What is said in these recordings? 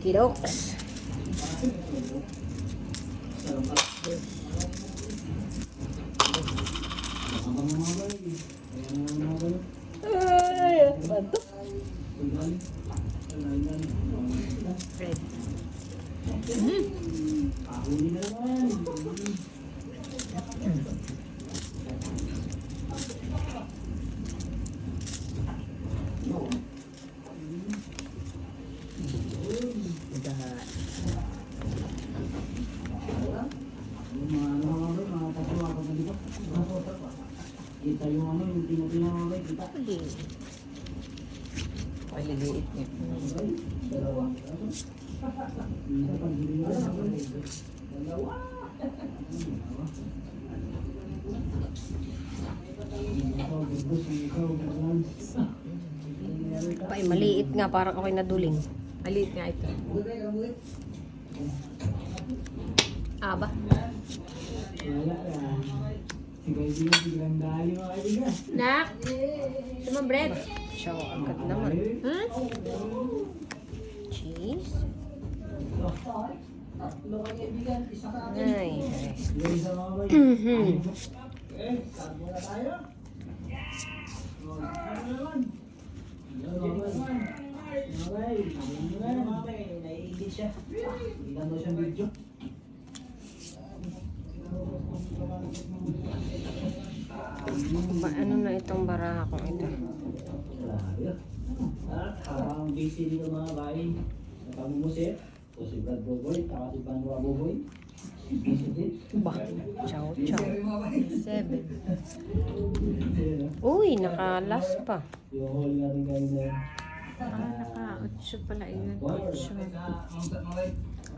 Kidoks. Ay, bato. Red. Kita yung ano, yung tinutinaw na kita. Maliliit niya. Pay, maliit nga, parang ako'y naduling. Maliit nga ito. Aba. Nak! Sama bread. Siya, agad naman. Hmm? Cheese. Ay, nice. Mhm. Naiigit siya. Ilan daw siyang video. Ano na itong baraha kong ito? At habang busy dito mga bahay sa pamumusit, o si Brad Boboy, si Panwa Boboy, busy din. Ba? Chow, chow. 7. Uy, nakalas pa. Yung huli natin kayo na Naka-8 pala yun.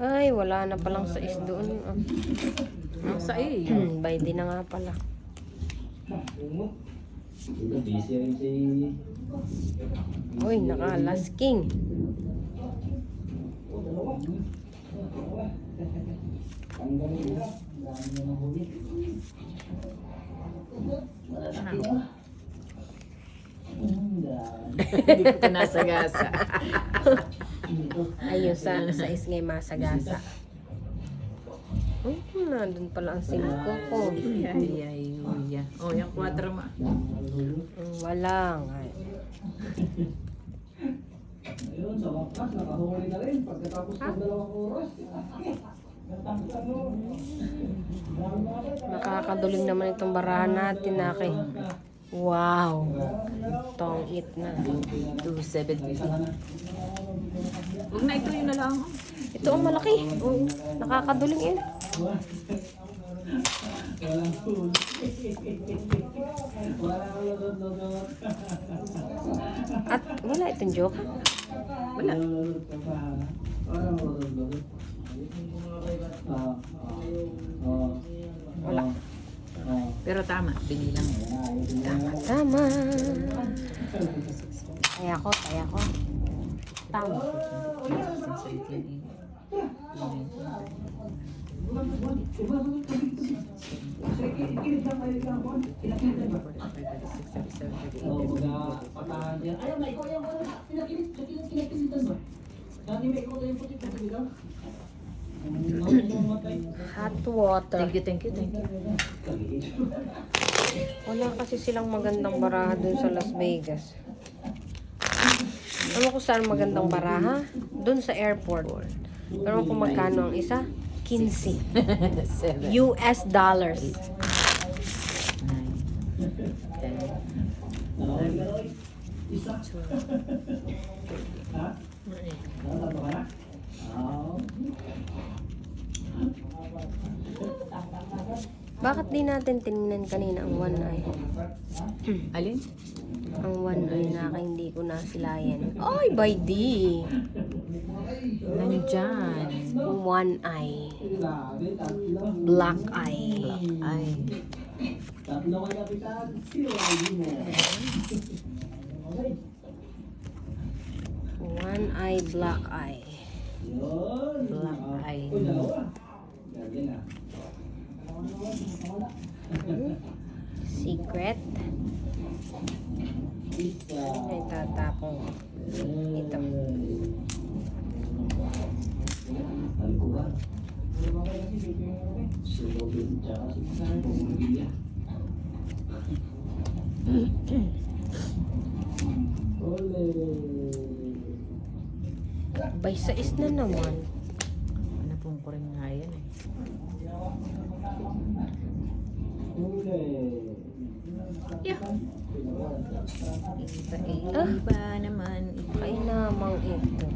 Ay, wala na palang sais doon. Ang sa iyo. Bay din na nga pala. busy rin si... Uy, nakalas king. Tanggalin nila. Dami na ng huli. Hindi ko ito nasagasa. Ayun, sa sais ngay masagasa. Uy, nandun pala ang 5 ko. Ay. Oh, yung 4 ma. Wala nga. Ayun, sa wakas, nakahuli na rin pagkatapos ng 2 oras. Nakakaduling naman itong barahan natin, Aki. Wow. Tong it na. 270. Huwag na ito yun na lang. Ito ang malaki. Oo, nakakaduling eh. Walang huli. Walang lulot-lulot. At wala itong joke. Wala. Walang lulot-lulot. Wala. Pero tama, binilang. Tama. Kaya ko. Tama. Hot water. Thank you. Wala kasi silang magandang baraha dun sa Las Vegas. Ano kung saan magandang baraha? Dun sa airport. Pero kung magkano ang isa? 15. 7. US dollars. 9. Bakit di natin tinignan kanina ang one eye? Alin? Ang one eye na hindi ko nasilayan. Ay, by di. Nandyan. One eye. Black eye. Ay. Tatlo kay Kapitan, zero ID mo. One eye, black eye. Yun. Black eye. Uy, dalawa. Galing ah. Secret. Isa. Ay, tatapong. Ito. kasi bumibili. Ole. Bay sa is na naman. Ano pong ko rin nga yan eh. Ole. Iba naman. Ay namang ito.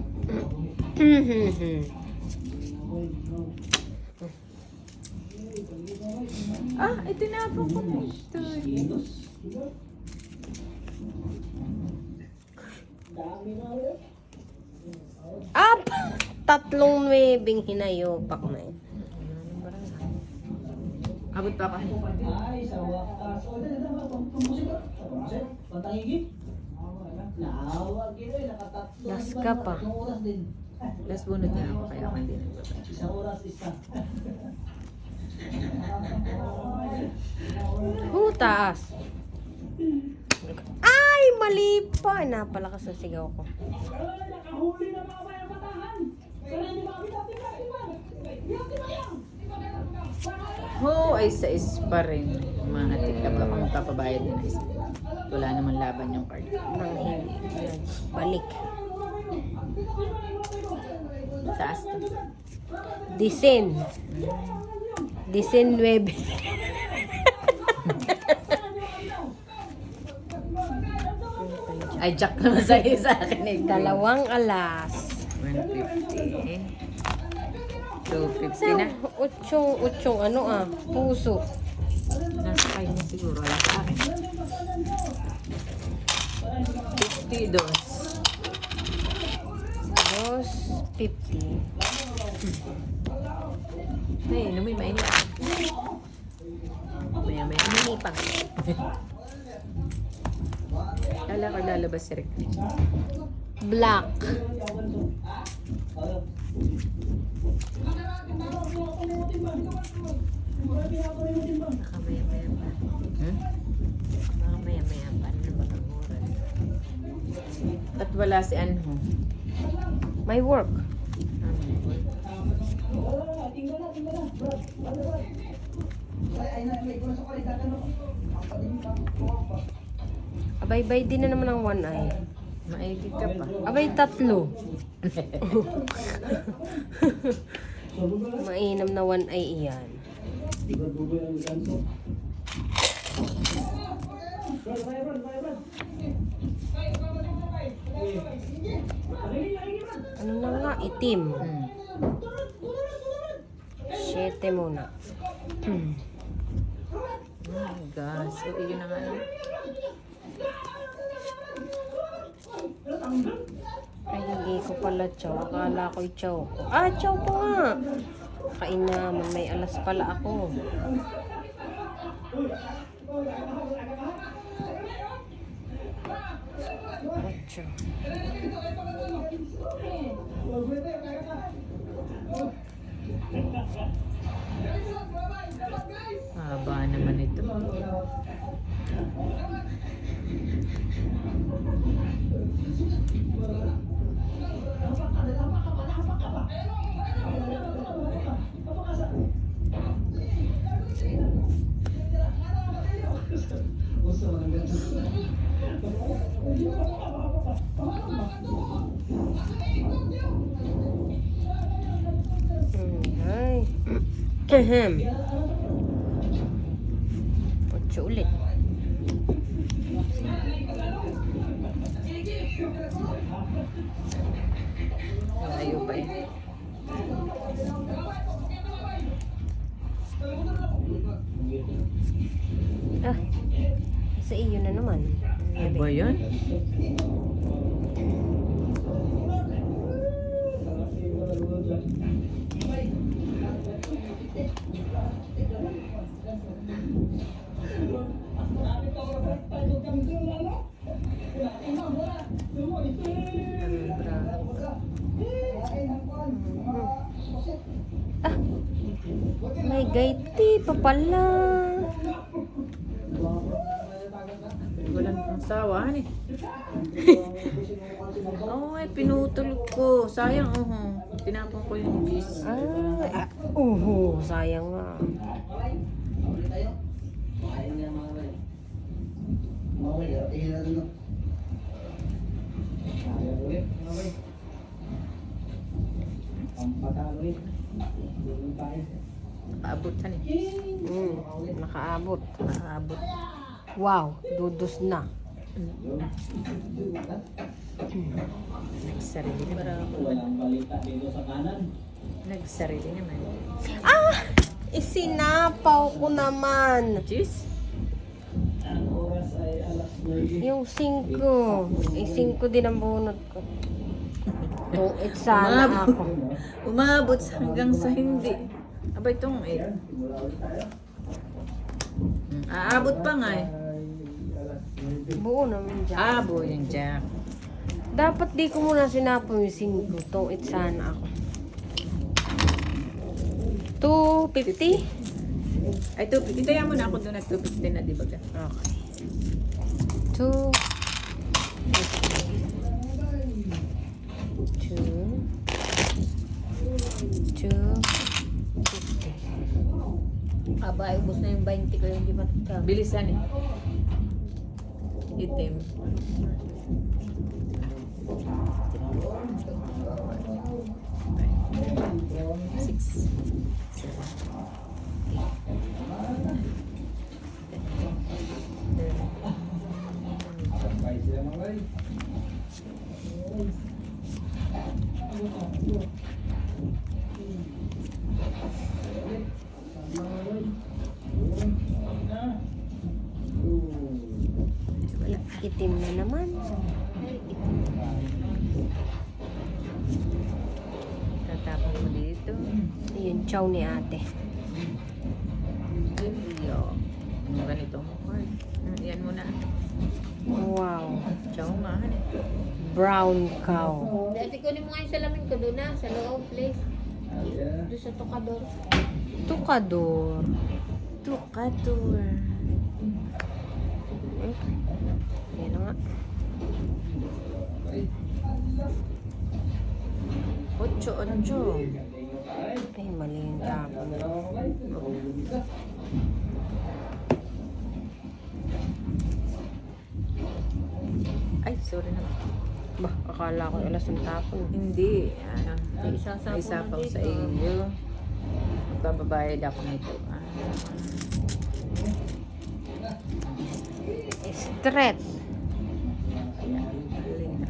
Ah, ito na po ko na ito. Kilos. Dami na ulit. Up! 3 hinayopak na eh. Abot pa pa. Ay, sa wakas. O, dali, tumusik ka. Tumusik? Pantangigi? Naawag yun eh, nakatatlo. Las ka pa. 3 oras din. Last bunod na ako kaya ako hindi nagbaba. 1 oras, isa. Taas. Ay, mali pa. Napalakas ang sigaw ko. Nakahuli na mga bayang batahan. Sana hindi makakita. Ho, ay sa is pa rin. Mahatik ka pa kung magpapabayad din isa. Wala naman laban yung card. Nang hindi. Balik. Taas to. Disin. Disin 9. Ay, jack naman sa'yo sa akin eh. 2 alas. 150. 250 na. Utsyong ano puso. Nasa kayo na siguro. Wala sa akin. 52. 250. Ay, inumin, mainit. Maya. Hindi pa. Kala ko lalabas si Rick. Black. Baka maya pa. Baka maya pa. Ano ba ang oras? At wala si Anho. My work. Abay-bay din na naman ang 1 eye. Maigit ka pa. Abay, 3. Mainam na 1 eye iyan. Ano na nga, itim. 7 muna. Oh my gosh. So, yun na nga yun. Ay, hindi ko pala chow. Akala ko'y chow ko. Chow ko nga. Kainaman, may alas pala ako. Ocho. Haba naman ito. Ay. Ocho ulit. Malayo pa eh. Sa iyo na naman. Ano ba yun? May gaiti pa pala. Walang sawa eh. Oo, ay pinutol ko. Sayang, tinapon ko yung cheese. Sayang nga. Kain nga mga bay. Mga bay, tingin natin no. Kaya ulit mga bay. Pampatalo ulit. Doon tayo. Paabot sa ni. Nakaabot. Paabot. Wow, dudos na. Nagsarili naman. Walang balita dito sa kanan. Nagsarili naman. Isinapaw ko naman. Cheese? Ang oras ay alas 9. Yung 5. 5 din ang bunot ko. Tuit sana ako. Umabot hanggang sa hindi. Aba itong eh. Simula ulit tayo. Aabot pa nga eh. Buo naman dyan. Abo yung jack. Dapat di ko muna sinapaw yung 5. Tuit sana ako. 250? Ay, 250. Itaya mo na ako doon at 250 na, di ba ka? Okay. 2. 2. Aba, ay ubos na yung 20 ko yung di matagkab. Bilisan eh. Itim. Six. Sabay sila mga bay. Itim na naman. Tatapon mo dito. Yung chow ni ate. Yo. Yung ganito mo. Yan muna. Wow. Chow mahan eh. Brown cow. Dati kunin mo nga yung salamin ko doon na, sa loob, please. Doon sa tokador. Tukador. Tukatur. Yan na nga. Ocho. Ay, mali yung tapon. Ay, sorry na. Bah, akala ko alas yung tapon. Hindi. May isasapaw May sapaw na sa dito. iyo. Magbabayad ako nito. Straight. Alin na.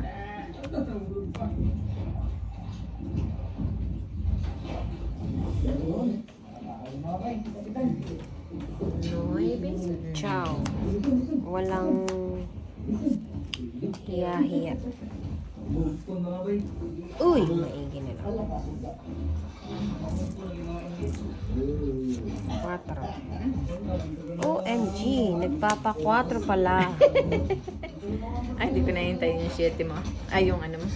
Nueve. Chow. Walang hiya-hiya. Uy, maigi na lang. 4. OMG, nagpapa-4 pala. Ay, hindi ko nahintay yung 7 mo. Ay, yung ano mo.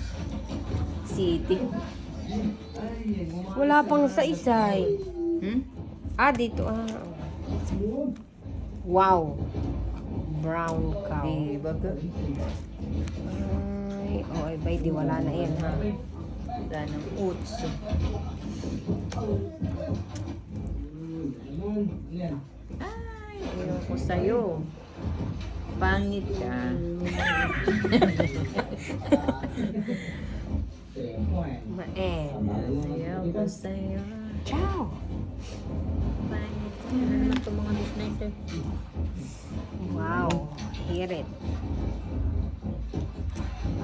City. Wala pang isa-isay. Dito. Wow. Brown cow. Di ba ka? Ay, bay, di wala na yan, ha? Wala ng oats. Ay, ayaw ko sa'yo. Pangit ka. Ayaw ko sa'yo. Ciao. Pangit ka. Ano naman itong mga business eh. Wow. Hear it.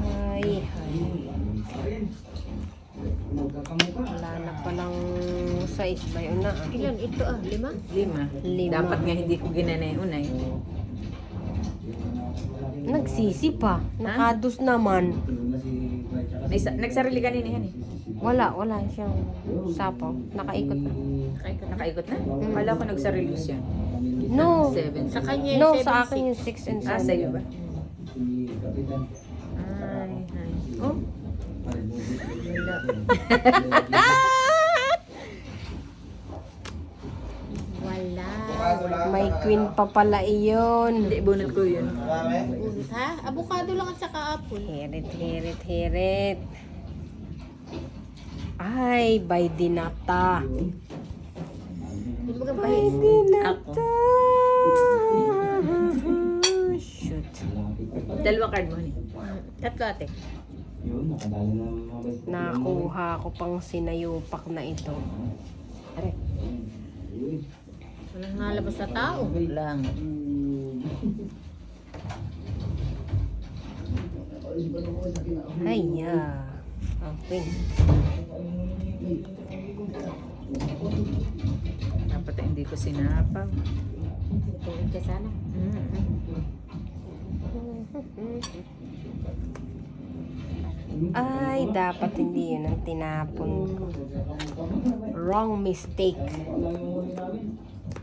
Ay. Wala na palang size ba yun na? Ilan ito 5? 5. Dapat nga hindi ko ginanay-unay. Nagsisi pa. Nakados naman. Nagsarili kanina yan eh. Wala siyang sapaw. Nakaikot na. Nakaikot na? Kala ko nagsarili siya. No. 7. Sa kanya No, yung sa 7-6. akin yung 6 and 7. Sa'yo ba? Ay. Oh? Wala. May queen pa pala iyon. Hindi, bunot ko yun. Bunot ha? Avocado lang at saka apple. Hear it. Ay, by dinata. Yung mga By bahis. dinata. Shoot. Dalawa card mo. Tatlo ate. Yun, nakadali na mga bicycle. Nakuha ko pang sinayupak na ito. Are. Yun. Walang nalabas sa tao. Lang. Haya. Okay. Dapat hindi ko sinapaw. Tuwid ka sana. Ay, dapat hindi yun ang tinapon ko. Wrong mistake. Wala yung huli namin.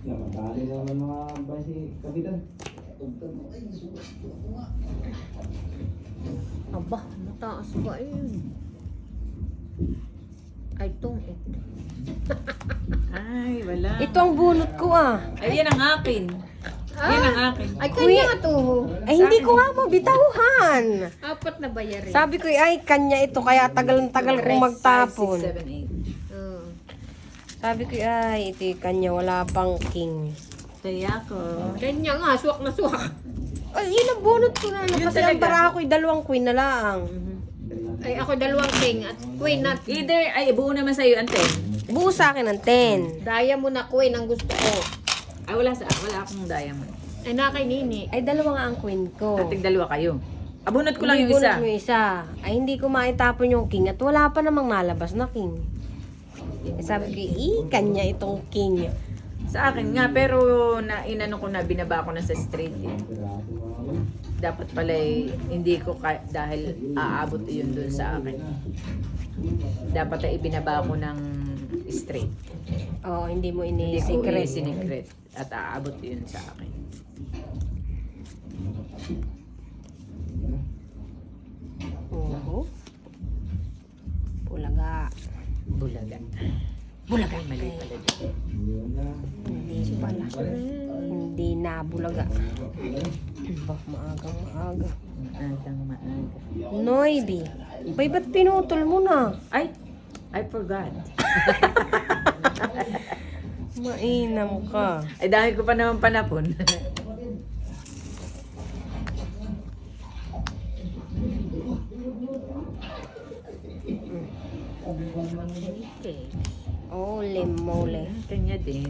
Nakadali naman mga bicycle kapitan. Aba, mataas ba yun? Ay, tungit. Ay, wala. Ito ang bunot ko ah. Ay, yan ang akin. Yan ang akin. Ay, kanya nga to. Ay, hindi ko nga mabitauhan. Apat na bayarin. Sabi ko, ay, kanya ito, kaya tagal-tagal kong magtapon. 5, 6, 7, 8. Oo. Sabi ko, ay, ito yung kanya, wala pang king. Kaya ko. Kanya nga, suwak na suwak. Ay, yun ang bunot ko na. Yun Kasi ang talaga. para ako'y dalawang queen na lang. Ay, ako dalawang king at queen at Either, ay, buo naman sa'yo ang 10. Buo sa akin ang 10. daya mo na queen ang gusto ko. Ay, wala akong diamond. Ay, na kay Nini. Ay, dalawa nga ang queen ko. Ating dalawa kayo. Abunot ko lang yung Bunot isa. mo isa. Ay, hindi ko maitapon yung king at wala pa namang nalabas na king. Eh, sabi ko, kanya itong king. Sa akin nga, pero inano ko na, binaba ko na sa straight. Eh. Dapat pala hindi ko, dahil aabot yun dun sa akin. Dapat ay ibinaba ko ng straight. Oo, hindi mo Hindi ko ini-secret. sinikret. At aabot yun sa akin. Oo. Bulaga. Bulaga. Bulaga. Mali pala dito. Hindi pala. Hindi na bulaga. Bah, maagang maaga. Maagang maaga. Noibi. Bay, ba't pinutol mo na? Ay! I forgot. Mainam ka. Ay, dami ko pa naman panapon. Okay. Holy moly. Kanya din.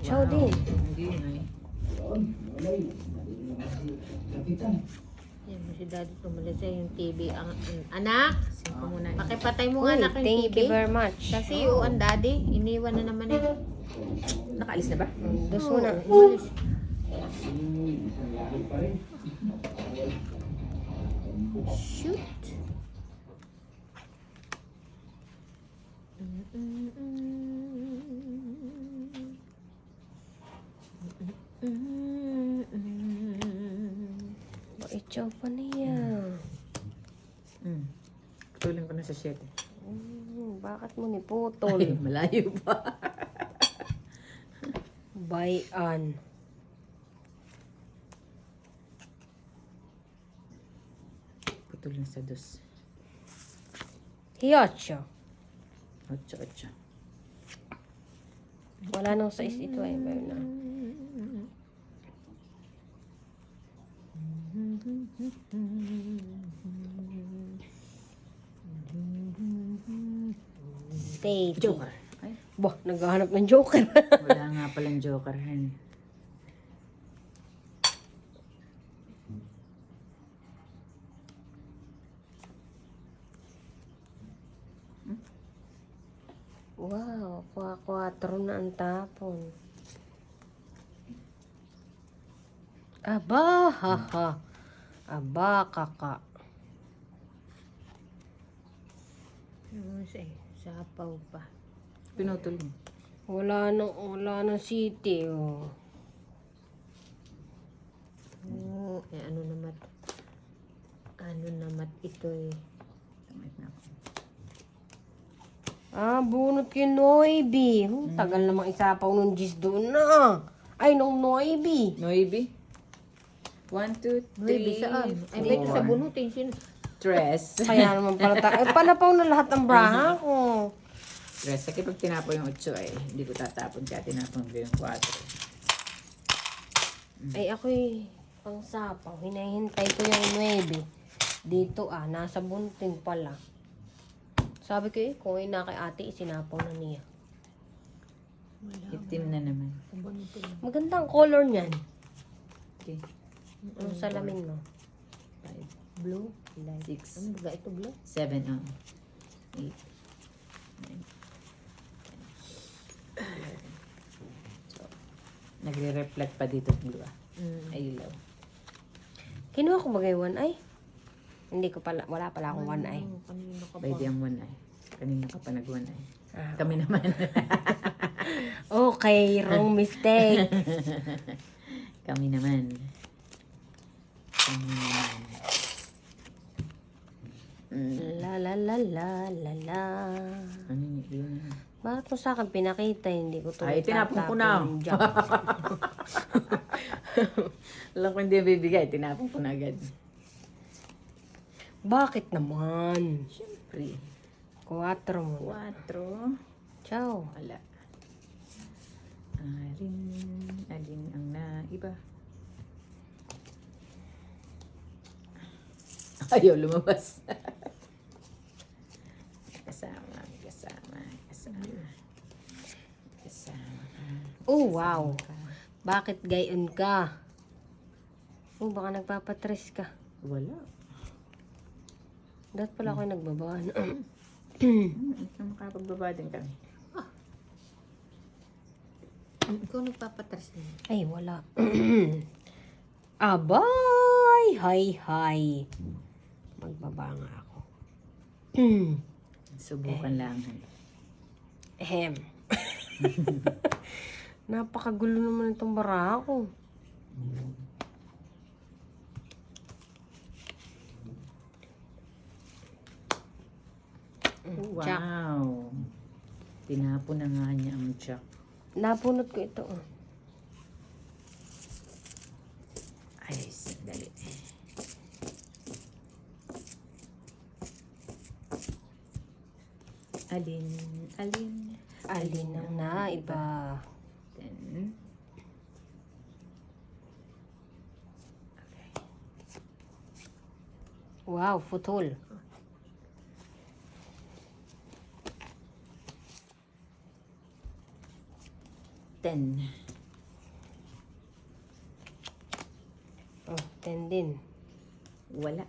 Chow din. Hindi na eh. Yan mo si daddy tumalis sa yung TV. Anak, Siko muna. pakipatay mo nga Uy, anak yung thank TV. you very much. Kasi yung daddy, iniwan na naman eh. Nakaalis na ba? Dos mo na. Umalis. Shoot. Chow pa niya. Tulin ko na sa 7. Bakit mo ni putol? Ay, malayo pa. Bayan. Putol na sa 2. Hiyacho. 8. Wala nang size ito eh. Bayo na. Stay. Joker. Ay, Bah, naghahanap ng joker. wala nga palang joker. Hen. Wow, 4 na ang tapon. Aba, haha. Aba, kaka. Sapaw pa. Pinutol mo. Wala nang city, oh. Ano naman ito eh. Tamit na ako. Ah, bunot kay Noibi. Tagal namang isapaw nung Gis doon na. Ay, nung Noibi. Noibi. 1, 2, 3, Maybe saan? Ay, may sa bunutin. Sino? Dress. Kaya naman pala palapaw na lahat ng braha ko. Stress. Kasi pag tinapo yung 8 ay hindi ko tatapon kaya tinapon ko yung 4. Ay, ako'y pang sapang. Hinahintay ko yung 9. Dito nasa bunting pala. Sabi ko kung na kay ate, isinapaw na niya. Itim na naman. Magandang color niyan. Okay. Ang salamin mo. 5, Blue. 6, Ang baga ito blue. 7, 8, 9, 10. So, nagre-reflect pa dito blue Ay, ilaw. Kinuha ko bagay 1 ay. Hindi ko pala, wala pala akong 1 ay. Pwede ang 1 ay. Kanina ka pa nag-1 ay. Ah. Kami naman. Okay, wrong mistake. Kami naman. Kami naman. La la la la la la. Ano yun? Bakit mo sa akin pinakita? Hindi ko Ay, tinapon ko na. tatapon dyan. Alam ko hindi bibigay. Tinapon ko na agad. Bakit naman? Siyempre. 4 mo. 4. Ciao. Wala. Alin ang naiba? Ayaw lumabas. Kasama. Oh, wow. Bakit gayon ka? Oh, baka nagpapatres ka. Wala. Dapat pala ako nagbabaan. Makapagbaba din kami. Ikaw nagpapatres na. Ay, wala. Abay! Hi. Magbaba nga ako. Subukan lang. Ahem. Napakagulo naman itong bara ko. Jack. Wow. Tinapon na nga niya ang jack. Napunot ko ito. Ay, sandali. Alin. Alin ang naiba? 10. Okay. Wow, futol. Ten. Oh, 10 din. Wala.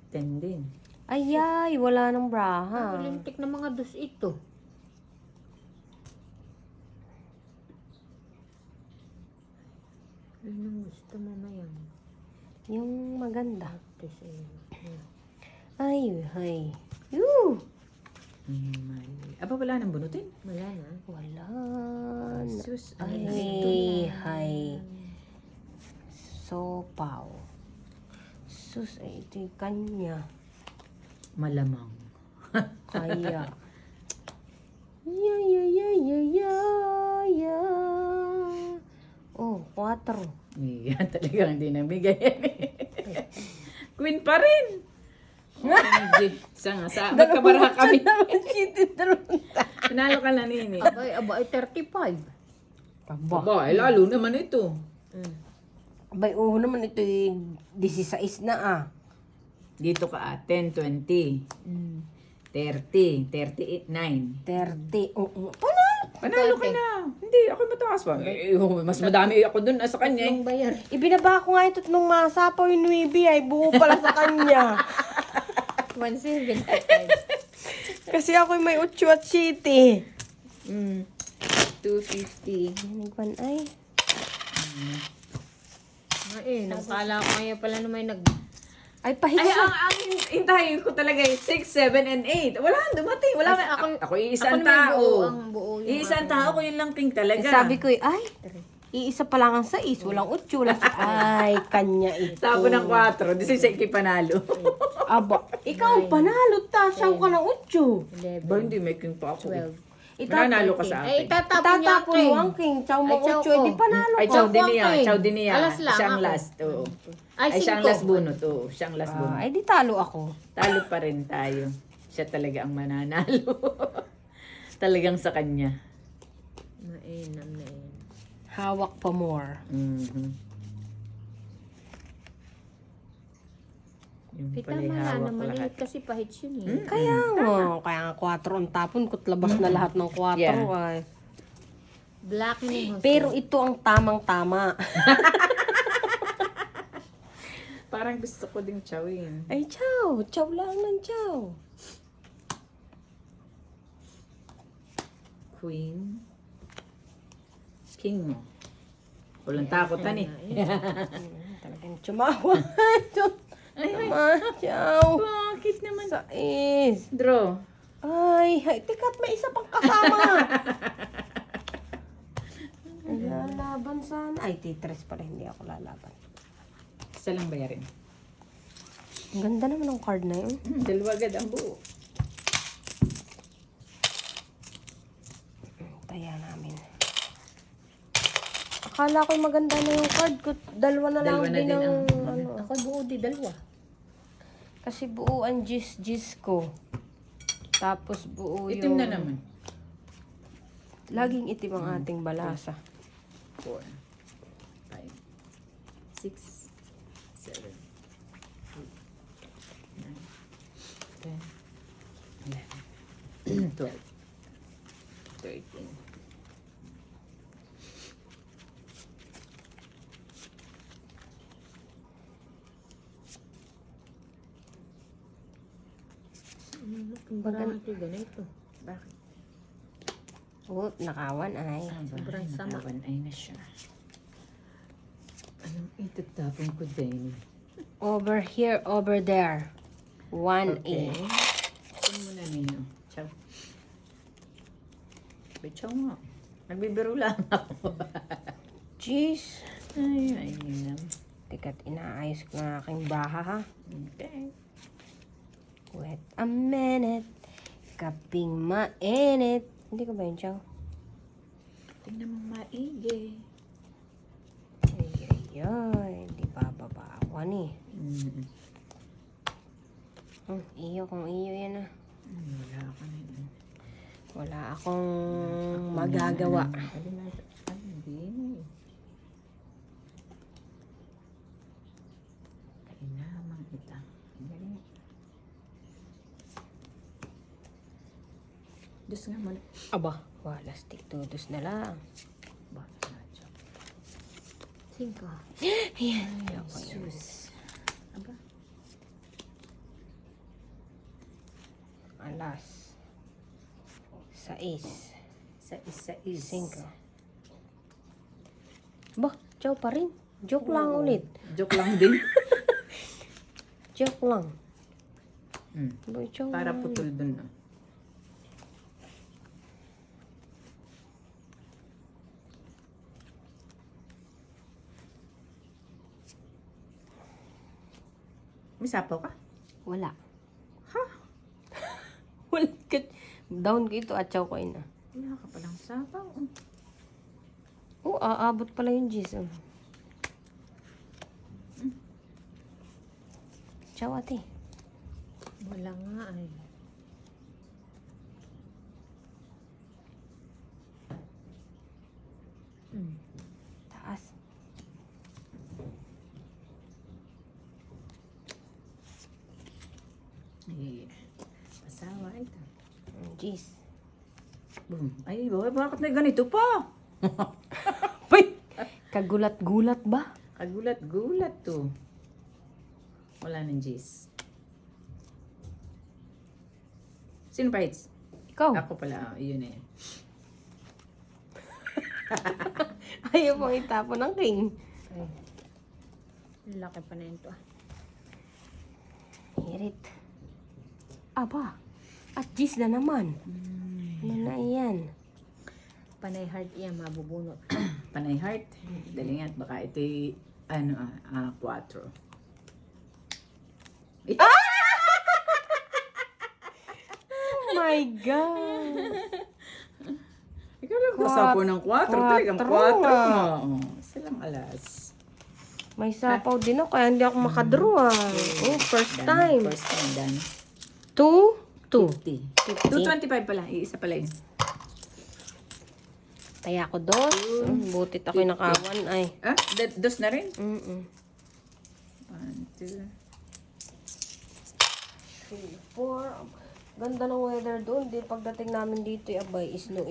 10 din. Ay, wala nang braha. Lintik na mga dos ito. Anong gusto mo na yan? Yung maganda. Kasi, Ay. Yoo! Mali. Aba, wala nang bunutin. wala na. Wala. Sus, Ay, hay. Sopaw. Sus, ay ito yung kanya. Malamang. Kaya. Ya. Oh, 4. Yan, talagang hindi nabigay. Queen pa rin. Magkabara kami. Panalo ka na, Nini. Abay, 35. Aba, lalo naman ito. Abay, naman ito yung 16 na Dito ka 10, 20, 30, 38, 9. 30. Panalo ka na. Hindi, ako mataas pa. Mas madami ako dun sa kanya. Yung bayar. Ibinaba ko nga ito nung masapaw yung 9 ay buo pala sa kanya. 175. Kasi ako may 8 at 7. 250. Nagpan ay. Nakala ko kaya pala na may Ay, Ay, pahisa. ang hintayin ko talaga yung 6, 7, and 8. Wala, dumating. Wala, ako iisang tao. buo yung Iisang tao ko yung lang pink talaga. Sabi ko, ay, iisa pa lang ang 6. Walang 8. Walang ay, kanya ito. Sabi ng 4, di si Seki panalo. Aba, ikaw ang panalo. Tasyaw ka ng 8. 11, Ba, hindi may king pa ako. 12. Mananalo ka sa Ay, akin. itatapon niya Itatapon mo ang king. Chow mo Ay, chow 8, di ko. panalo Ay, ka. chow din Ako, niya. eh. Chow din niya. Alas lang Siyang ako. last. Oo. Ay, Ay, siyang 5. last bunot. Oo, siyang last bunot. Ay, di talo ako. Talo pa rin tayo. Siya talaga ang mananalo. Talagang sa kanya. Mainam na yun. Hawak pa more. Mhm. Yung Kita pala'y mala hawak naman lahat. yun kasi pahit yun eh. Kaya nga 4 ang tapon ko't labas na lahat ng 4 Yeah. ay. Blackening Jose. Pero ito ang tamang-tama. Parang gusto ko ding chawin. Ay, chow. Chow lang ng chow. Queen. King mo. Walang takotan eh. Talagang chumawa. Tama, chow. Bakit naman? Sais. Draw. Ay, tikat may isa pang kasama. Lalaban sana. Ay, titres pala. Hindi ako lalaban. Isa lang bayarin. Ang ganda naman ng card na yun. Dalawa agad ang buo. Taya namin. Akala ko maganda na yung card ko. Dalawa na lang Dalawa na din din ang ang- ano. Ako buo di dalawa. Kasi buo ang gis ko. Tapos buo Itim yung... na naman. Laging itim ang ating balasa. 4, 5, 6, 7, 8, 9, 10, 11, 12, 13. Parang ito ganito. Bakit? Oh, nakawan ay. Sobrang sama. Nakawan ay na siya. Anong itatapon ko din? Over here, over there. 1A. Okay. Saan mo na ninyo? Ciao. May ciao nga. Nagbibiro lang ako. Jeez. Ay, ayun. Tikat, inaayos ko ng aking baha ha. Okay. Wait a minute. Kaping mainit. Hindi ko ba yun, Chow? Tingnan mo maigi. Ay, ay, ay. Hindi bababawan eh. Iyo kung iyo yan ah. Wala ako na yun. Wala akong magagawa. Hindi. Kainamang kita. Galing. Diyos nga muna. Aba, wala stick to dos na lang. Bakit na siya? 5. Ayan. Ayoko yun. Aba. Alas. 6. Sa isa is. 5. Ba, Chow pa rin. Joke lang ulit. Joke lang din. Joke lang. Hmm. Ba, Chow Para lang. putol dun. No? May sapaw ka? Wala. Ha? Wala ka. Down ka ito at Chow ko ina. Wala ka palang sapaw. Oh, aabot pala yung G's. Oh. Chow ate. Wala nga ay. Taas. Ay, pasawa ito. G's. Boom. Ay, bakit may ganito pa? Pay! Kagulat-gulat ba? Kagulat-gulat to. Wala nang G's. Sino pa hits? Ikaw. Ako pala, yun eh. Ayaw pong itapon ng king. Ay. Laki pa na ito ah. Hirit. Aba. At G's na naman. Ano na yan? Panay hard yan, mabubunot. Panay heart. Dali nga, baka ito'y, 4. Oh my God. Kasapo ng 4. Talagang 4 4 nga. nga. Oh, silang alas. May sapaw din ako, kaya hindi ako makadraw ah. Oh, first time. First time, Dan. 2, 2. 50. 225 pala. Iisa pala yun. Kaya ako dos. Butit ako'y nakawan ay. Ah, dos na rin? 1, 2. 3, 4. Ganda ng weather doon. Di pagdating namin dito, abay, isno.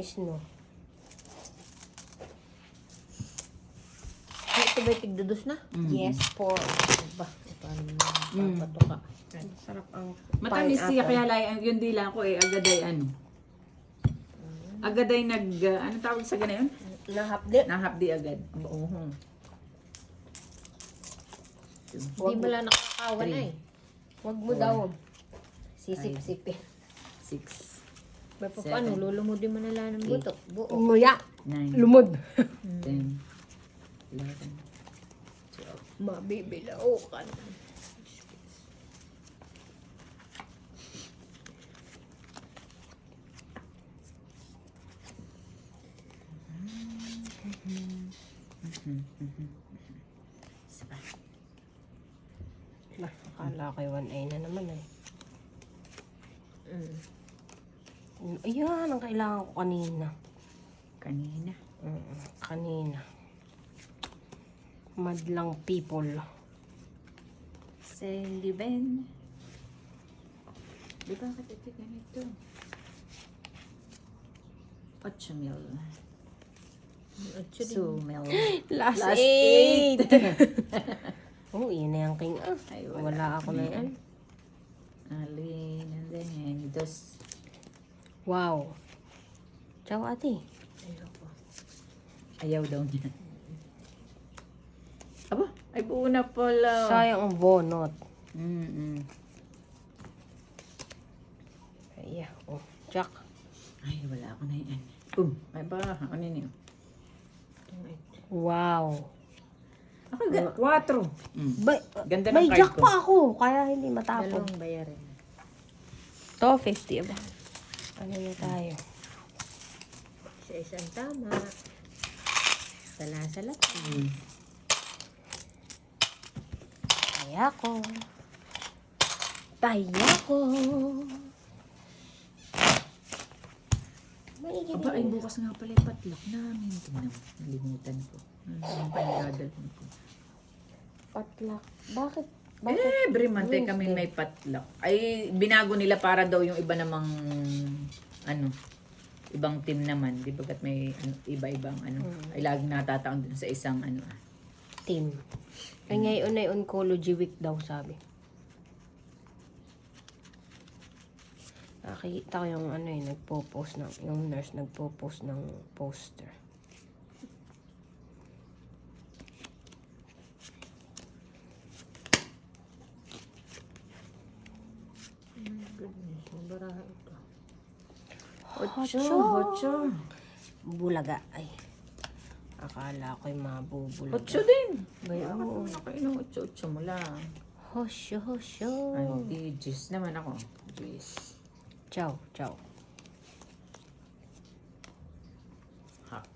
Ito ba tigdados na? Yes, po. Ba, paano papatuka. Sarap ang Matamis siya, pineapple. kaya lang yung dila ko agaday ano. Agaday ano tawag sa ganayon? Nahapdi. Nahapdi agad. Oo. Hindi mo lang nakakawan ay. Huwag mo daw. Sisip-sipin. 6, Ba paano? Lulumudin mo na lang ng buto. Buo. Umuya. 9, Lumod. 10, 11, Mabibilaukan. Saba. Bah, akala ko 1A na naman ay. Ayan, ang kailangan ko kanina. Kanina. Kanina. Madlang people. 7. Di ba ito ganito? 8 mil. 2 mil. Last Last 8. Oh, yun na yung king ah. Ay, Wala ako na yan. Alin, and then, dos. Wow. Ciao, ate. Ayaw daw niya. Aba, ay buo na pala. Sayang ang bonot. Ay, oh. Jack. Ay, wala ako na yan. Ay ba, ano yun? Wow. Ako, 4. Ba, Ganda ng may card jack ko. pa ako, kaya hindi matapon. Dalawang bayarin. To, 50 ba? Ano na tayo? Sa isang tama. Salat. Taya ko. Taya ko. Aba, ay bukas nga pala yung patlak namin. Tingnan mo, nalimutan ko. Ano yung panadadalhin ko? Patlak. Bakit? Every month ay kami may patlak. Ay, binago nila para daw yung iba namang, ibang team naman. Di bagat may iba-ibang ay laging natataon dun sa isang Team. Ay ngayon ay oncology week daw, sabi. Nakikita ko yung nagpo-post yung nurse nagpo-post ng poster. Goodness, mabarahan ka. Ocho. Bulaga. Ay. Akala ko'y mabubulaga. 8 din. Bay, oo. Nakainom 8 mo lang. Hosyo. Ay, di, Gis naman ako. Gis. Ciao. Hak.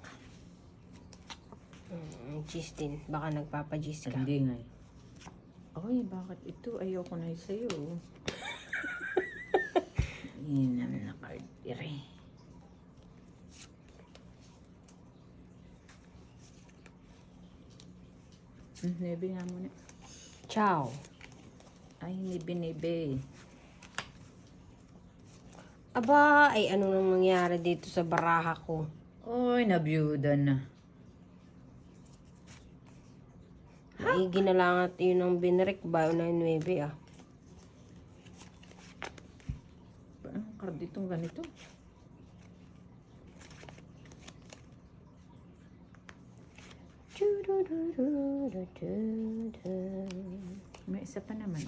Gis din. Baka nagpapagis ka. Hindi nga. Ay, bakit ito? Ayoko na sa'yo. Yan naman na card. Ire. Nebe nga muna. Ciao. Ay, nebe. Aba, ay ano nang nangyari dito sa baraha ko? Oy, nabiyuda na. Maigi na lang at yun ang binrik ba? 9-9 ah. Anong card itong ganito? May isa pa naman.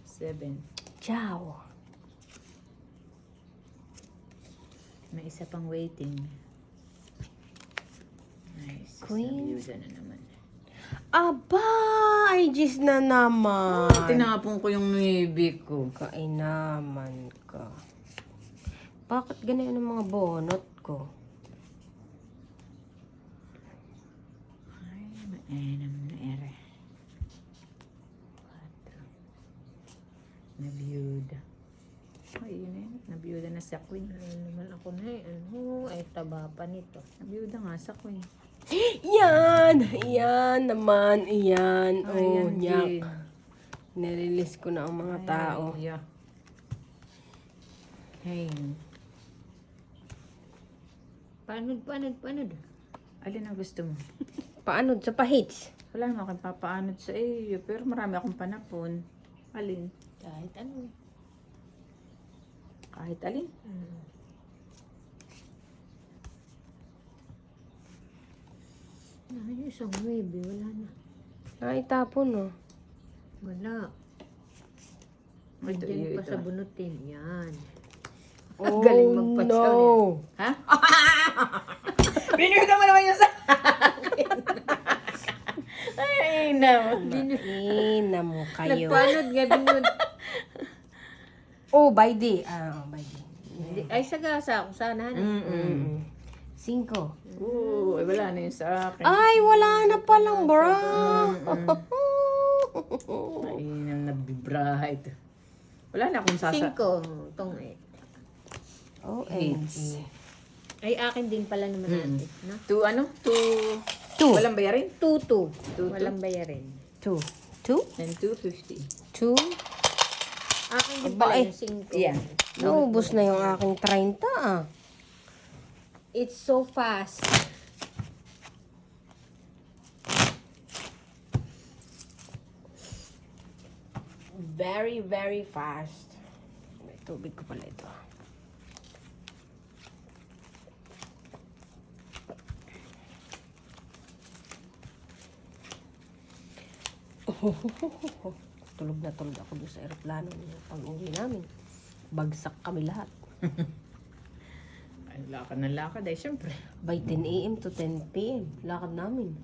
7. Ciao. May isa pang waiting. Nice. Queen. Nabiyuda na naman. Aba, ay Gis na naman. Tinapon ko yung nibig ko. Kainaman ka. Bakit ganyan ang mga bonot ko? naman na ere. 4. Nabiyuda. Ay, yun na yun. Nabiyuda na sa queen. Ano naman ako na eh. Ano? Ay, taba pa nito. Nabiyuda nga sa queen. Yan! Yan naman. Yan. Oh, Ayan yak. din. Nirelease ko na ang mga tao. Ay, yeah. Hey. Paanod. Alin ang gusto mo? Paano? Sa pahits? Wala naman akong papaanod sa iyo. Pero marami akong panapon. Alin? Kahit ano. Kahit alin? Ay, isang webe. Wala na. Naitapon, no? Wala. Ito, Diyan pa ito. sa bunutin. Yan. Oh, Galing magpatsaw no. Ha? Binigyan mo naman yung sa akin. Ay, naman. Ina mo kayo. Nagpanod nga binod. Oh, by day. By day. Ay, sagasa ako sana. Mm. 5. Oo, ay, wala na yun sa akin. Ay, wala na palang bra. Ay, nabibright. Wala na akong sasa. 5. Tong 8. Oh, Hates. Ay, akin din pala naman natin. No? 2 ano? 2. 2. Walang bayarin? 2. Two. Walang bayarin. 2. 2? And 250. 2? Akin din Aba, pala eh. yung 5. Yeah. Naubos na yung aking 30, It's so fast. Very, very fast. May tubig ko pala ito. Tulog na tulog ako doon sa aeroplano pag-uwi namin. Bagsak kami lahat. Ay, lakad na lakad ay, syempre. By 10 a.m. to 10 p.m. Lakad namin.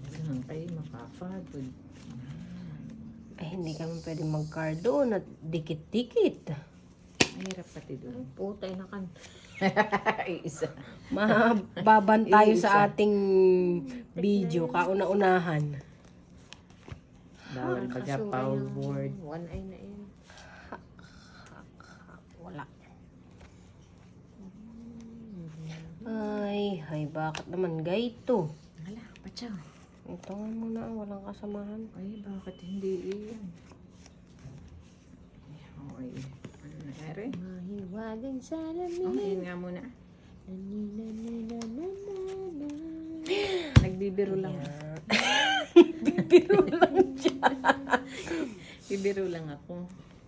Talagang kayo makapagod. Ay, hindi kami pwede mag-car doon at dikit-dikit. Mahirap pati doon. Putay na kan. Isa. Mababan tayo sa ating video, kauna-unahan. Bawal pag-powerboard. One eye na yun. Wala. Ay, bakit naman gayto? Hala, pachaw. Ito nga muna, walang kasamahan. Ay, bakit hindi iyan? Ay, ano nangyari? Mahiwagang Oh, salamin. yun nga muna. Na-na-na-na-na-na-na. Nagbibiro lang. Bibiro lang ako.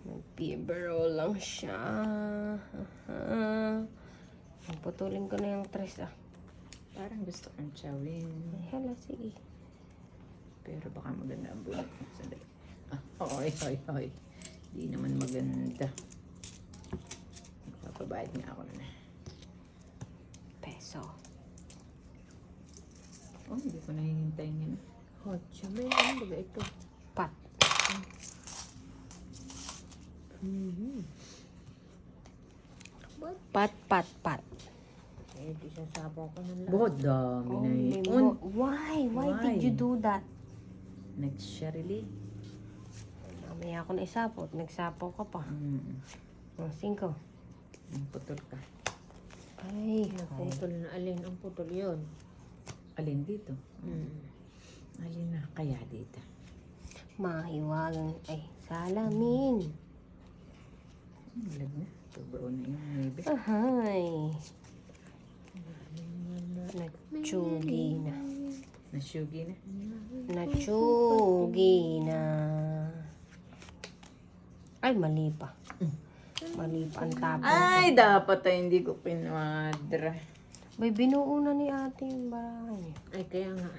Nagpibero lang siya. Putulin ko na yung tres, Parang gusto kong chawin. Ay, hala, sige. Pero baka maganda ang bulat mo. Sandali. Hoy. Di naman maganda. Magpapabayad nga ako na. Peso. Oh, hindi ko nahihintay nga na. Hot siya. May ano ba ito? Pat. Pat. Eh, di sasabaw ko ng lahat. Buhod dami Oh, na may yun. Why Why? did you do that? Nag-sharily. Mamaya ako na isapot. Nagsapaw ka pa. 5. Ang putol ka. Ay, Putol na alin. Ang putol yun. Alin dito? Alin na kaya dito? mahiwagang, ay, salamin. Malag na. Tubro na yung maybe. Ahay. Natsugi na. Nasyugi na. Natsugi na. Ay, mali pa. Mali pa ang tapon. Ay, dapat ay hindi ko pinwadra. May binuo na ni ate yung barahan niya. Ay, kaya nga.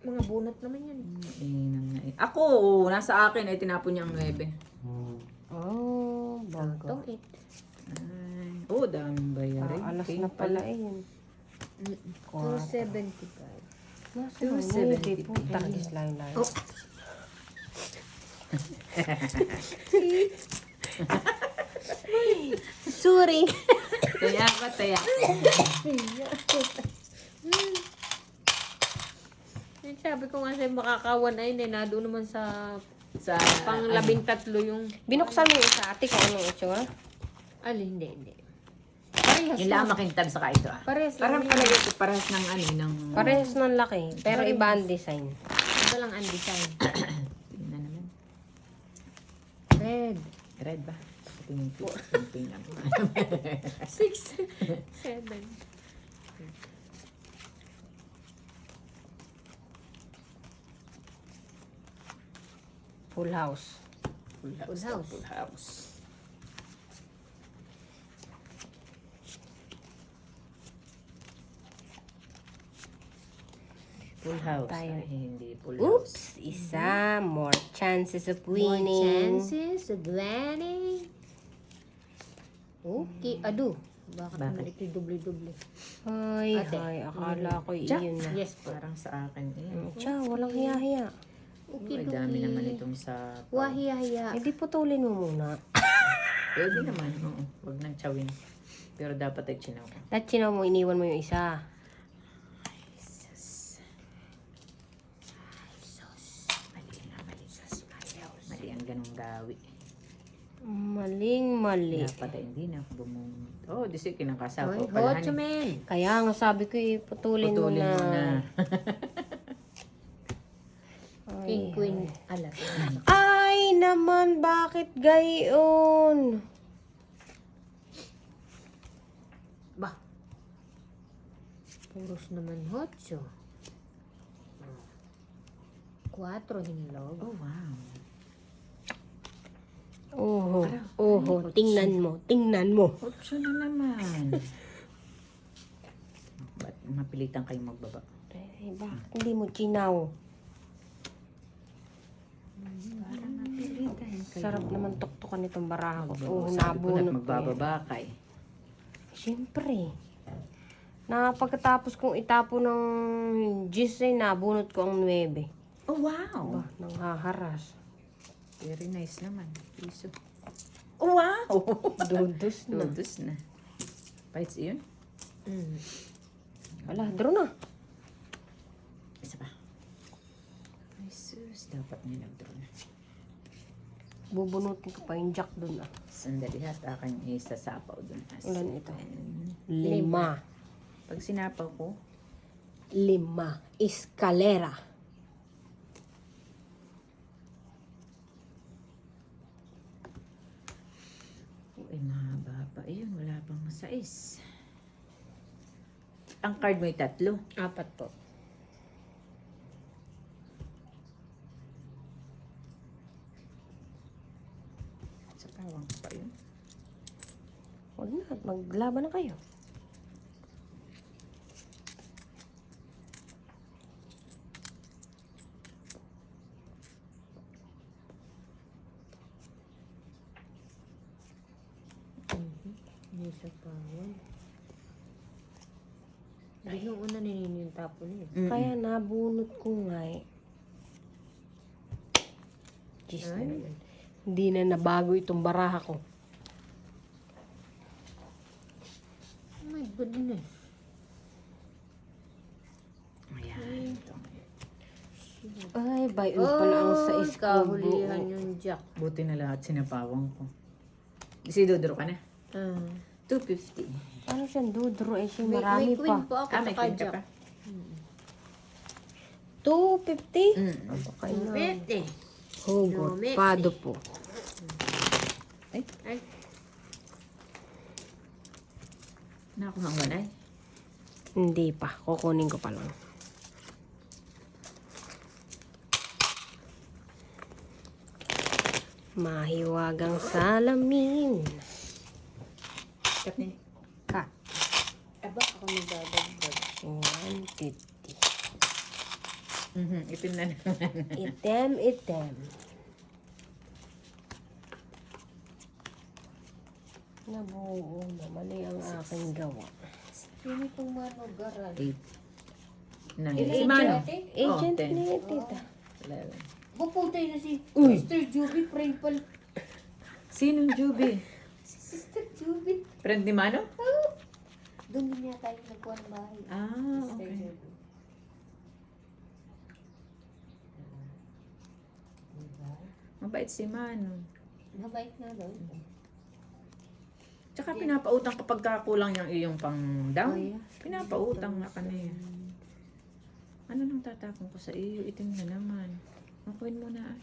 Mga bunot naman yan. Inang na. Ako, nasa akin ay tinapon niya ang 9. Oh, bago. Itong 8. Ay, daming bayarin. Alas Okay, na pala eh yun. 275. Nasa 270 270 po. Targis lang. Oh. Sorry. Taya ka. Sabi ko nga sa'yo, makakawan ay na doon naman sa Sa pang ano, 13 yung... Binuksan mo yung sa ate kung anong itsura. Hindi. Parehas yung lang. lama kintab saka ito ah. Parehas Parang lang. pala ito, parehas ng ano, ng... Parehas ng laki, pero iba ang design. Iba lang ang design. Tingnan naman. Red. Red ba? Tingnan ko. Tingnan ko. 6, 7. Full house. Full Full house. house. Full house. Full house. Tayo. Ay, hindi full Oops! house. Isa. More chances of More winning. chances of winning. Okay. Ado. Bakit naman Bakit? ito doble-doble? Ay, Ate. ay. Akala ko Jack. iyon na. Yes po. Parang sa akin eh. Tiya, walang hiya-hiya. Okay, Ay, dami naman itong sa... Wahiya-hiya. Eh, di putulin mo muna. Pwede naman, oo. Huwag nang chawin. Pero dapat ay chinaw ko. Lahat sinaw mo, iniwan mo yung isa. Mali na, mali. Mali ang ganong gawi. Maling mali. Dapat ay hindi na ako bumunot. Oh, di siya kinakasawa Hoy, ko pala. Hocho man. Kaya nga sabi ko, putulin mo Putulin na. mo na. King, queen, alat. Ay naman, bakit gayon? Bah. Puros naman Hocho. 4 hinlog. Oh, wow. Oho, tingnan mo. Otso na naman. Ba't mapilitan kayong magbaba? Ay, bakit hindi mo chinaw? Parang mapilitan kayo. Sarap naman tuktukan itong baraha ko. Oo, Oh, sabi ko na nabunot ko. magbababa kay. Siyempre. Na pagkatapos kong itapo ng gis ay nabunot ko ang 9. Oh, wow. Bah, nang haharas. Very nice naman. Piso. Oh, wow. Dudos na. Dudos na. Bites yun? Wala, draw na. Isa pa. Ay, sus. Dapat may nag-draw na. Bubunutin ko pa yung jack dun ah. Sandali at aking isasapaw dun. Ilan ito? 5. 5. Pag sinapaw ko, 5. Escalera. ay mahaba pa. Ayun, wala pang masais. Ang card mo ay 3. 4 po. Sa pawang pa yun. Huwag na, maglaban na kayo. Hindi sa pawon. Hindi nung una nininin tapon eh. Kaya nabunot ko nga eh. Jeez na naman. Hindi na nabago itong baraha ko. Oh my goodness. Ayan. Ito. Ay, bayon pala ang sa iskobo. kahulihan yung jack. Buti na lahat sinapawang ko. Si Dodoro ka na? 250. Ano siyang dudro eh, siya May marami queen pa. po ako May sa queen ka jack. pa? 250? Mm. Okay na. 50. Hugot, pado po. Ay, Ay, nakuha ang wanay. Hindi pa, kukunin ko pa lang. Mahiwagang salamin. Kat ni. Cut. aba ako magdadagdag. 150. Ito na naman. Item. Nabuo na. Mali ang aking gawa. Sino itong manugaran? 8. Na, Ilan si Mano. ate? Agent 10. ni tita. 11. Buputay na si Sister Juby, friend pala. Sinong Juby? Si Sister Juby. Friend ni Mano? Doon niya tayo nagkuhan bahay. Ah, Sister okay. Juby. Mabait si Mano. Mabait na daw. Tsaka pinapautang kapag kakulang yung iyong pang down. Oh, yeah. Pinapautang na ka na yan. Ano nang tatapon ko sa iyo? Itim na naman. Makuin mo na.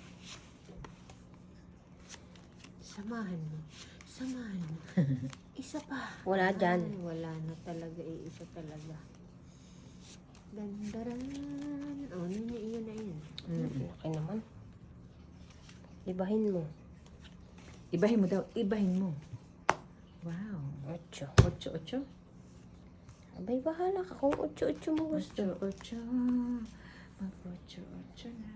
Samahan mo. Samahan mo. Isa pa. Wala dyan. Ay, wala na talaga. Isa talaga. Gandaran. Oh, yun na yun. Laki naman. Ibahin mo. Ibahin mo daw. Ibahin mo. Wow. 8. 8-8. Abay, bahala ka kung 8 mo gusto. 8-8. Mag-8-8 na.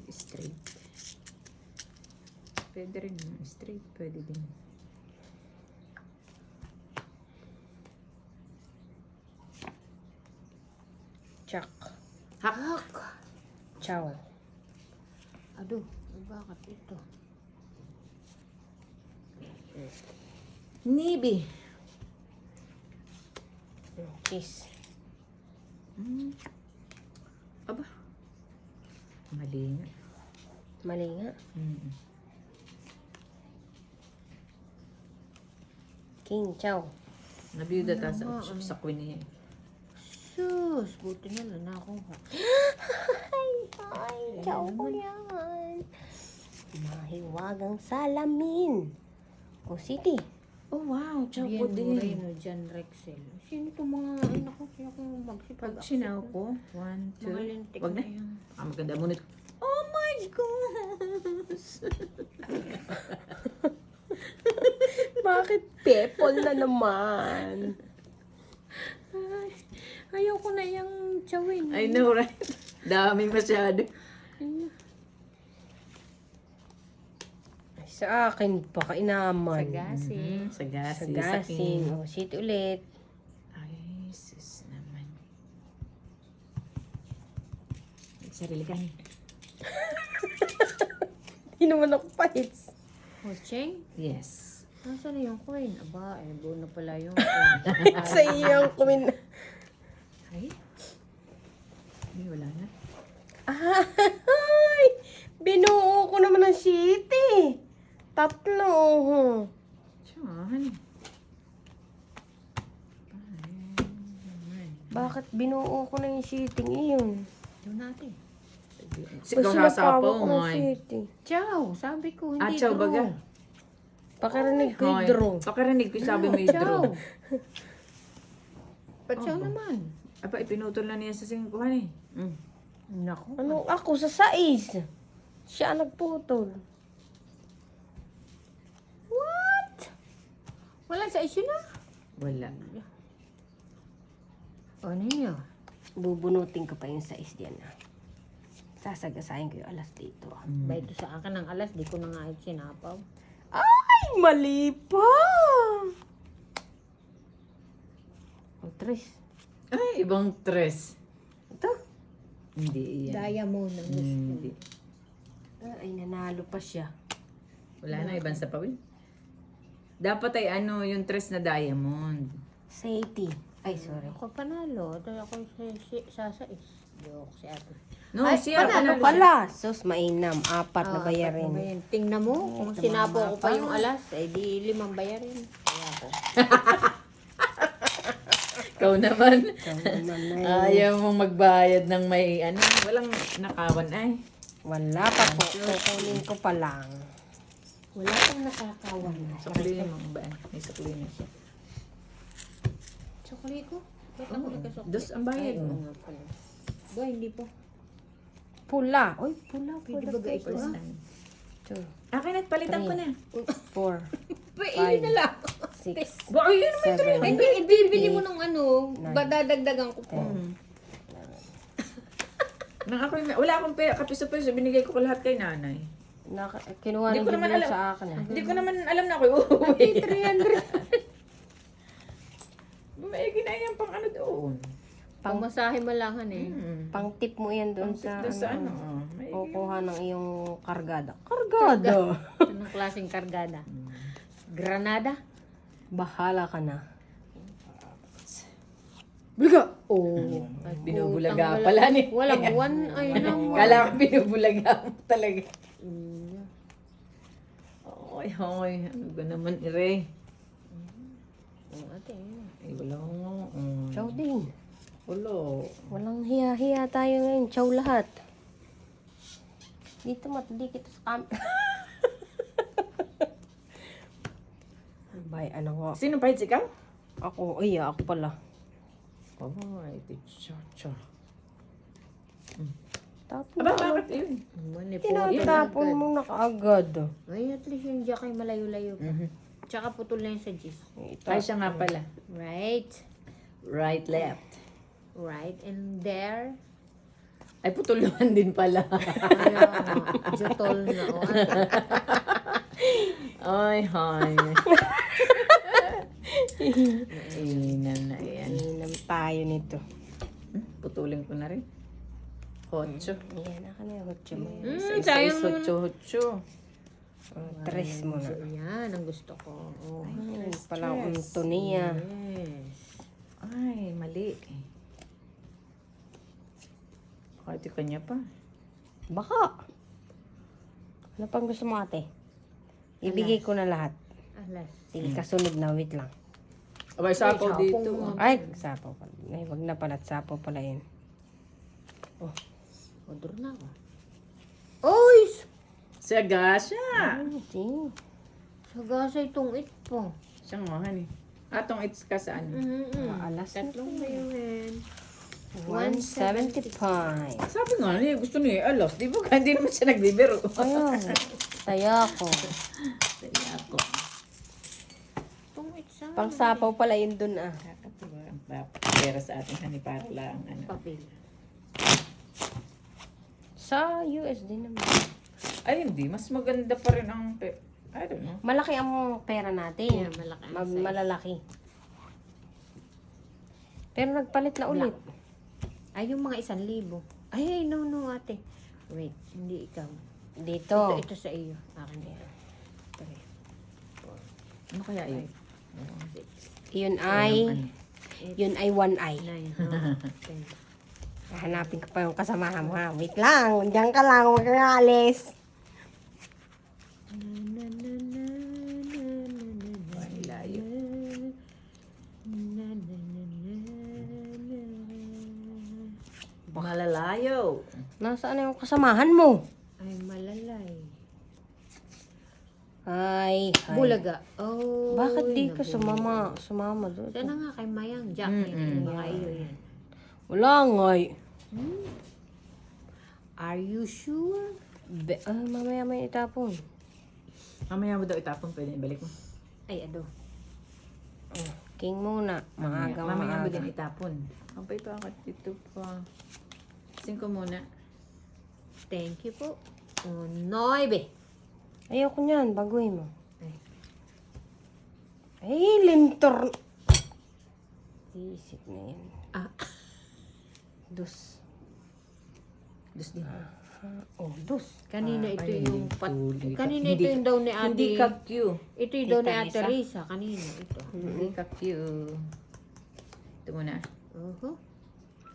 Straight. Pwede rin yung straight. Pwede din. Chak. Hak! Chow. Ado, bakit ito? Nibi. Cheese. Aba. Mali nga. Mali nga. King chow. Nabiyuda ta sa queen niya. Sus, buti na lang ako. Ay, chow ko yan. Mahiwagang salamin. O, city. Oh wow, chow Bien ko din. Moreno, John Rexel. Sino itong mga anak ko? Sino kung magsipag? Pag sinaw ko, 1, 2, Mga lintik wag na. na yan. Maganda mo nito. Oh my gosh! Bakit pepol na naman? Ayaw ko na yung chawin. I know, right? Dami masyado. Ay, sa akin pa, kainaman. Sagasi. Sagasi. Sagasing. O, city ulit. Ay, sis naman. Sarili ka niya. Hindi naman ako pahits. Hocheng? Yes. Nasaan na yung coin? Aba, buo na pala yung coin. Sa iyong kumin. Ay. Ay, wala na. Ay! Binuo ko naman ng city. 3. Saan? Bakit binuo ko na yung shitting iyon? Doon natin. Sigaw Kasi na sapo napawa ko mo ng ay. shitting. Chow! Sabi ko, hindi Chow draw. baga. Pakarinig ko yung Hoy, draw. pakarinig ko sabi mo yung draw. Chow! Ba't chow naman? Aba, ipinutol na niya sa singkuhan eh. Naku. Ano ako sa 6? Siya ang nagputol. What? Wala sa issue na? Wala. Ano yun? Bubunutin ko pa yung 6 diyan. Sasagasahin ko yung alas dito. Ba ito sa akin ng alas, di ko na nga ito sinapaw. Ay, mali pa! O, 3. Ay, ibang tres. Ito. Hindi yan. Diamond ang gusto. Hindi. Ay, nanalo pa siya. Wala na, ibang sa pawin. Dapat ay ano, yung tres na diamond. 80. Ay, sorry. Ako panalo. Ito ako sa sais. Joke si ate. No, Ay, siya, panalo panalo pala. Sus, mainam. 4 na bayarin. Bayarin. Tingnan mo, kung sinapo ko pa yung alas, eh di 5 bayarin. Kaya ako. Ikaw naman. Ikaw naman na Ayaw mong magbayad ng may ano, walang nakawan ay. Wala pa po. Kukunin ko pa lang. Wala pang nakakawan na. Sukli mo ba? May sukli na siya. Sukli ko? Ba't ako nagkasukli? Dos ang bayad Ay, mo. oo nga pala. Ba, hindi po. Pula. Uy, pula. Pwede Pula. ba guys? First time. 2, Akin at palitan ko na. 4, Ba, yun na lang. 6, Ba, yun naman. 7, Hindi, ibibili mo ng ano, ba dadagdagan ko po. Nang ako, wala akong pera, kapiso-piso, binigay ko lahat kay nanay. Kinuha Hindi ng ko naman Julian alam. sa akin. Hindi ko naman alam na ako uuwi. 300. May ginayang pang ano doon. Pangmasahe malahan eh. Pang tip mo yan doon sa, Doon sa ano. May kukuha ng iyong kargada. Kargada? Anong klaseng kargada? Granada? Bahala ka na. Biliga! Oh. Binubulaga Putang pala ni. Walang one ay nang Kala ko binubulaga mo talaga. Mm. Oy, hoy. Ano ba naman, Ire? Oh, ate. Ay, wala nga. Chow din. Wala. Walang hiya-hiya tayo ngayon. Chow lahat. Dito matindi kita sa Bay, ano nga. Sino pa ikaw? Ako, ay, ako pala. Ay, cha-cha. Tapos, Aba, bakit yun? tinatapon mo na kaagad. Ay, at least yung jack ay malayo-layo pa. Tsaka putol na yun sa gis. Ay, siya nga pala. Right. Right, left. Right. And there. Ay, putol naman din pala. Kaya nga. Jutol na. Oh, ate. Ay, hay. Inan na yan. Inam tayo nito. Putulin ko na rin. Hotcho. Yan, ako na yung hotcho mo. Isa-isa hotcho. Tres mo na. So, yan ang gusto ko. Oh. Ay, pala unto niya. Yes. Ay, mali. Kahit yung kanya pa. Baka. Ano pang gusto mo, ate? Ibigay ko na lahat. Alas. Sige, kasunod na. Wait lang. Abay, sapaw dito. Ay, sapo pala. Ay, wag na pala. Sapo pala yun. Odor na ako. Oy! Siya gasya. Ay, sige. Sagasa itong it po. Siya nga, honey. Atong it's ka saan? Alas na. Tatlong mayroon. 175. Sabi nga niya, gusto niya alas. Di ba? Hindi naman siya naglibero. Ayun. Saya ko. Saya ako. Itong it sa Pang sapaw pala yun dun ah. Kakatuwa ang pera sa ating honey para lang. Ano. papel. Sa USD naman. Ay, hindi. Mas maganda pa rin ang I don't know. Malaki ang pera natin. Yeah, malaki ang size. Malalaki. Pero nagpalit na ulit. Ay, yung mga 1,000. Ay, no, ate. Wait, hindi ikaw. Dito. Ito sa iyo. Akin yan. Ano kaya yun? 'Yun ay one eye. 9, 10. Hanapin ko pa yung kasamahan mo ha. Wait lang. Diyan ka lang. Huwag kang alis. Ay, layo. Malalayo. Nasaan na yung kasamahan mo? Ay, malalay. Ay. Bulaga. Oh. Bakit di ka sumama doon? Sana nga kay Mayang. Jack. Baka iyo yan. Wala nga eh. Are you sure? Mamaya may itapon. Mamaya mo daw itapon, pwede ibalik mo. Ay, ado. King muna. Maaga. Mamaya mo din itapon. Ang pa ito, dito pa. 5 muna. Thank you po. 9. Ayoko niyan. Baguhin mo. Ay. Ay, lintor. Isip na yan. Ah. Dos. Dus din. Oh, dos. Kanina ito Ay, yung huli ka. kanina ito yung daw ni ate. Hindi ka cute. Ito yung daw ni Tita ate Risa. Kanina ito. Hindi ka cute. Ito muna.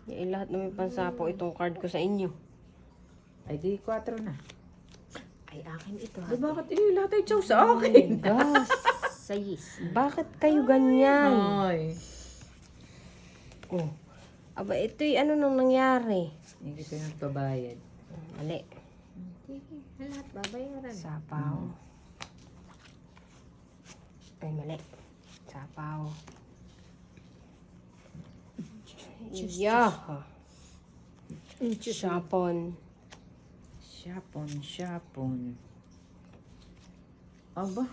Yung lahat na may pansapo itong card ko sa inyo. Ay, di 4 na. Ay, akin ito. Di bakit lahat ay chow sa akin? Gas. Sayis. Bakit kayo ganyan? Ay. Oh. Aba, ito'y ano nang nangyari? Hindi ko nagbabayad. Mali. Sige, lahat babayaran. Sapaw. Ay, mali. Sapaw. Yaha. Sapon. Shapon. Aba.